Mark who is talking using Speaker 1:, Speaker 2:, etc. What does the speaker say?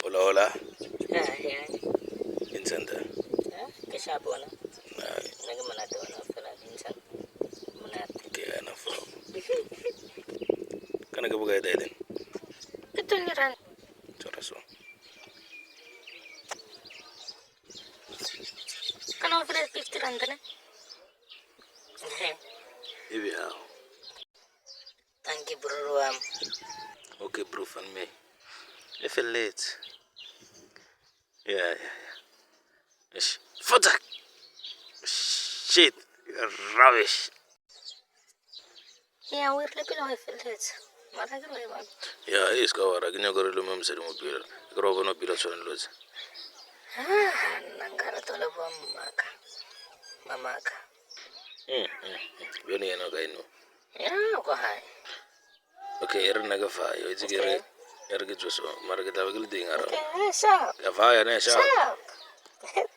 Speaker 1: Hola, hola.
Speaker 2: Yeah.
Speaker 1: Insanta.
Speaker 2: Kasha bona.
Speaker 1: Ay,
Speaker 2: Naga manate wana fela insan. Manate.
Speaker 1: kaya na from. Kana ka bugay tayo din.
Speaker 2: Ito niran.
Speaker 1: Sora so.
Speaker 2: Kana fela 50 rand na.
Speaker 1: Ibi how?
Speaker 2: Thank you bro.
Speaker 1: Okay, bro, fan me. I feel late. Yeah. Ish. Fuck. Shit. Rubbish.
Speaker 2: Yeah, we're living on affiliate. Mara ka ba?
Speaker 1: Yeah, is kawara. Ginya gori lume msari mo pila. Grobo no pila so nlozi.
Speaker 2: Nangara tola bo mamaka.
Speaker 1: Yoni yana ka ino.
Speaker 2: Yeah, go hai.
Speaker 1: Okay, era naga fa. Yo izigere. Era gitso so. Mara kita bagil dingaro.
Speaker 2: Okay, sharp.
Speaker 1: Ya fa ya ne sha.
Speaker 2: Sharp.